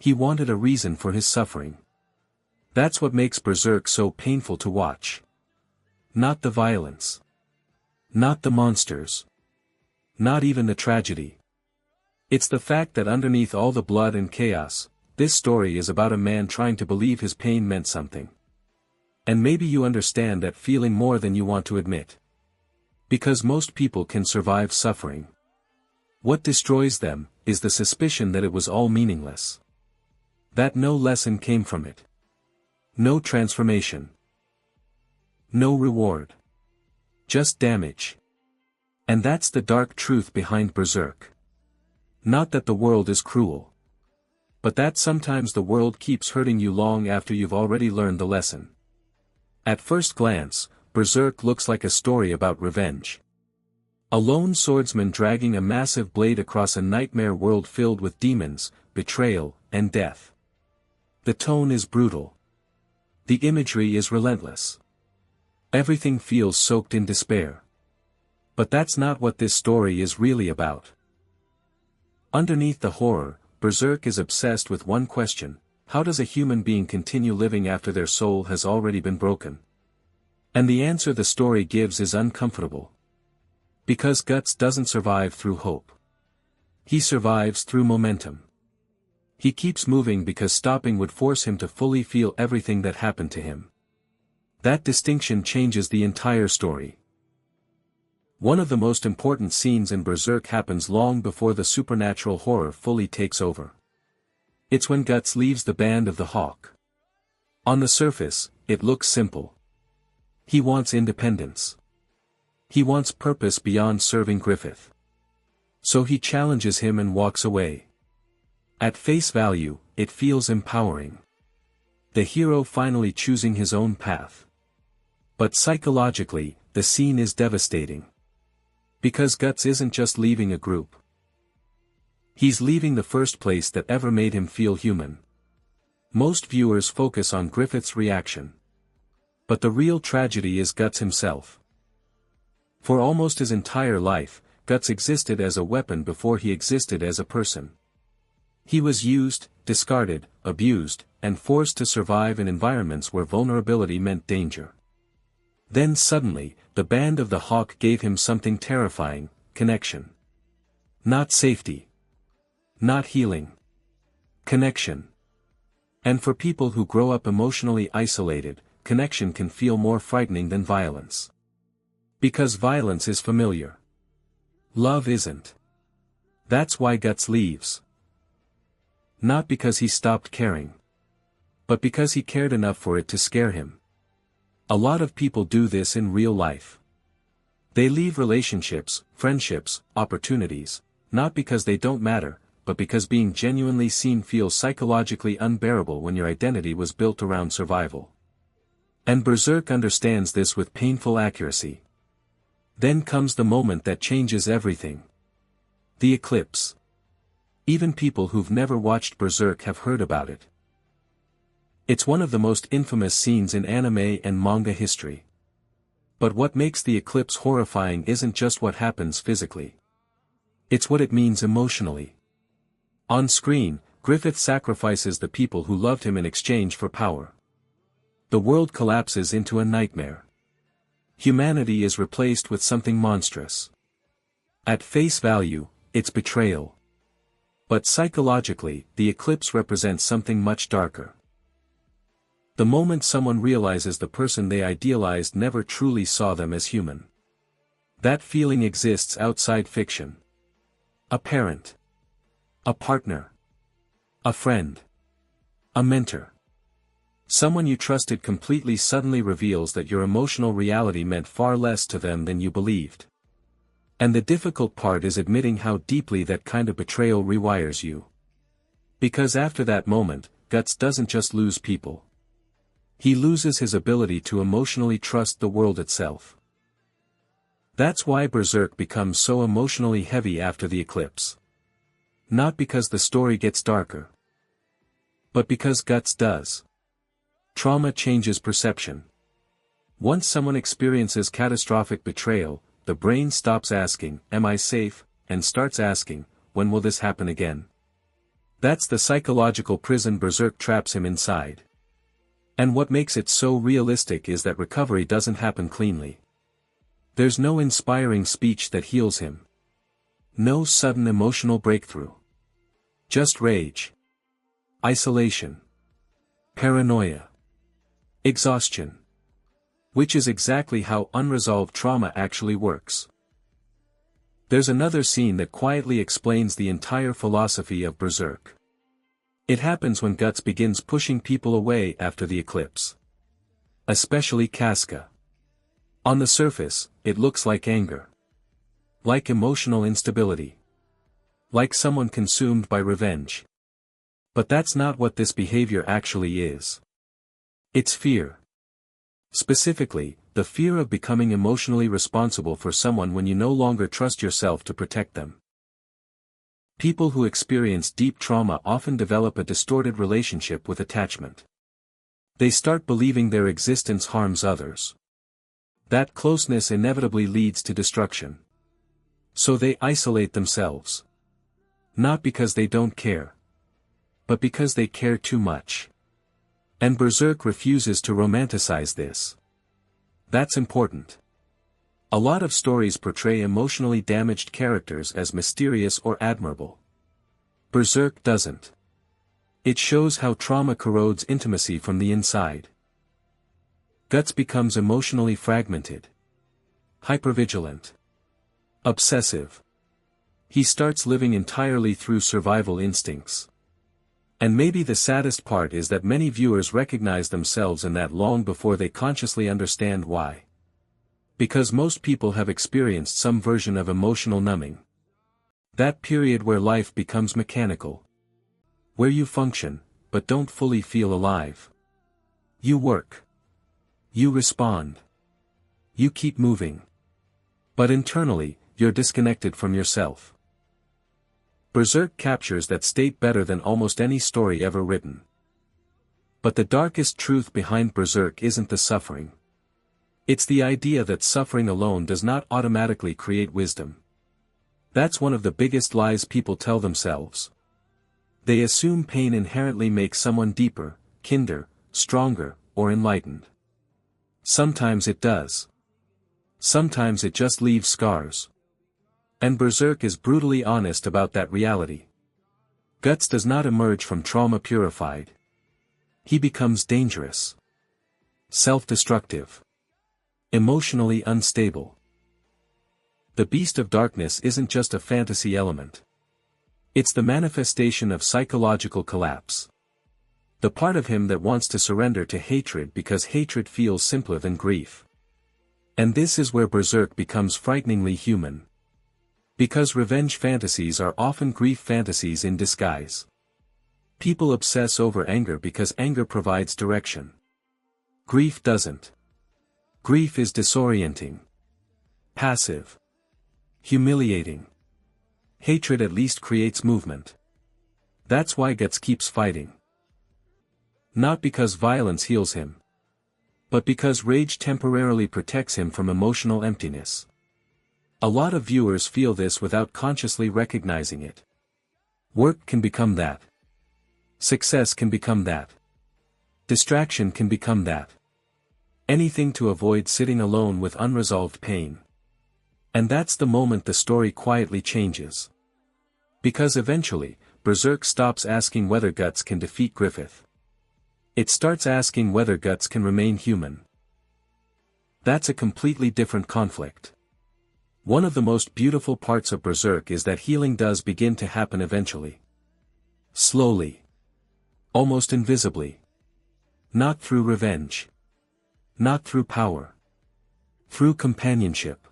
He wanted a reason for his suffering. That's what makes Berserk so painful to watch. Not the violence. Not the monsters. Not even the tragedy. It's the fact that underneath all the blood and chaos, this story is about a man trying to believe his pain meant something. And maybe you understand that feeling more than you want to admit. Because most people can survive suffering. What destroys them is the suspicion that it was all meaningless. That no lesson came from it. No transformation. No reward. Just damage. And that's the dark truth behind Berserk. Not that the world is cruel. But that sometimes the world keeps hurting you long after you've already learned the lesson. At first glance, Berserk looks like a story about revenge. A lone swordsman dragging a massive blade across a nightmare world filled with demons, betrayal, and death. The tone is brutal. The imagery is relentless. Everything feels soaked in despair. But that's not what this story is really about. Underneath the horror, Berserk is obsessed with one question: how does a human being continue living after their soul has already been broken? And the answer the story gives is uncomfortable. Because Guts doesn't survive through hope. He survives through momentum. He keeps moving because stopping would force him to fully feel everything that happened to him. That distinction changes the entire story. One of the most important scenes in Berserk happens long before the supernatural horror fully takes over. It's when Guts leaves the band of the Hawk. On the surface, it looks simple. He wants independence. He wants purpose beyond serving Griffith. So he challenges him and walks away. At face value, it feels empowering. The hero finally choosing his own path. But psychologically, the scene is devastating. Because Guts isn't just leaving a group. He's leaving the first place that ever made him feel human. Most viewers focus on Griffith's reaction. But the real tragedy is Guts himself. For almost his entire life, Guts existed as a weapon before he existed as a person. He was used, discarded, abused, and forced to survive in environments where vulnerability meant danger. Then suddenly, the band of the Hawk gave him something terrifying: connection. Not safety. Not healing. Connection. And for people who grow up emotionally isolated, connection can feel more frightening than violence. Because violence is familiar. Love isn't. That's why Guts leaves. Not because he stopped caring. But because he cared enough for it to scare him. A lot of people do this in real life. They leave relationships, friendships, opportunities, not because they don't matter, but because being genuinely seen feels psychologically unbearable when your identity was built around survival. And Berserk understands this with painful accuracy. Then comes the moment that changes everything. The eclipse. Even people who've never watched Berserk have heard about it. It's one of the most infamous scenes in anime and manga history. But what makes the eclipse horrifying isn't just what happens physically. It's what it means emotionally. On screen, Griffith sacrifices the people who loved him in exchange for power. The world collapses into a nightmare. Humanity is replaced with something monstrous. At face value, it's betrayal. But psychologically, the eclipse represents something much darker. The moment someone realizes the person they idealized never truly saw them as human. That feeling exists outside fiction. A parent. A partner. A friend. A mentor. Someone you trusted completely suddenly reveals that your emotional reality meant far less to them than you believed. And the difficult part is admitting how deeply that kind of betrayal rewires you. Because after that moment, Guts doesn't just lose people. He loses his ability to emotionally trust the world itself. That's why Berserk becomes so emotionally heavy after the eclipse. Not because the story gets darker. But because Guts does. Trauma changes perception. Once someone experiences catastrophic betrayal, the brain stops asking, "Am I safe?" and starts asking, "When will this happen again?" That's the psychological prison Berserk traps him inside. And what makes it so realistic is that recovery doesn't happen cleanly. There's no inspiring speech that heals him. No sudden emotional breakthrough. Just rage. Isolation. Paranoia. Exhaustion. Which is exactly how unresolved trauma actually works. There's another scene that quietly explains the entire philosophy of Berserk. It happens when Guts begins pushing people away after the eclipse. Especially Casca. On the surface, it looks like anger. Like emotional instability. Like someone consumed by revenge. But that's not what this behavior actually is. It's fear. Specifically, the fear of becoming emotionally responsible for someone when you no longer trust yourself to protect them. People who experience deep trauma often develop a distorted relationship with attachment. They start believing their existence harms others. That closeness inevitably leads to destruction. So they isolate themselves. Not because they don't care. But because they care too much. And Berserk refuses to romanticize this. That's important. A lot of stories portray emotionally damaged characters as mysterious or admirable. Berserk doesn't. It shows how trauma corrodes intimacy from the inside. Guts becomes emotionally fragmented. Hypervigilant. Obsessive. He starts living entirely through survival instincts. And maybe the saddest part is that many viewers recognize themselves in that long before they consciously understand why. Because most people have experienced some version of emotional numbing. That period where life becomes mechanical. Where you function, but don't fully feel alive. You work. You respond. You keep moving. But internally, you're disconnected from yourself. Berserk captures that state better than almost any story ever written. But the darkest truth behind Berserk isn't the suffering. It's the idea that suffering alone does not automatically create wisdom. That's one of the biggest lies people tell themselves. They assume pain inherently makes someone deeper, kinder, stronger, or enlightened. Sometimes it does. Sometimes it just leaves scars. And Berserk is brutally honest about that reality. Guts does not emerge from trauma purified. He becomes dangerous. Self-destructive. Emotionally unstable. The Beast of Darkness isn't just a fantasy element. It's the manifestation of psychological collapse. The part of him that wants to surrender to hatred because hatred feels simpler than grief. And this is where Berserk becomes frighteningly human. Because revenge fantasies are often grief fantasies in disguise. People obsess over anger because anger provides direction. Grief doesn't. Grief is disorienting. Passive. Humiliating. Hatred at least creates movement. That's why Guts keeps fighting. Not because violence heals him. But because rage temporarily protects him from emotional emptiness. A lot of viewers feel this without consciously recognizing it. Work can become that. Success can become that. Distraction can become that. Anything to avoid sitting alone with unresolved pain. And that's the moment the story quietly changes. Because eventually, Berserk stops asking whether Guts can defeat Griffith. It starts asking whether Guts can remain human. That's a completely different conflict. One of the most beautiful parts of Berserk is that healing does begin to happen eventually. Slowly. Almost invisibly. Not through revenge. Not through power. Through companionship.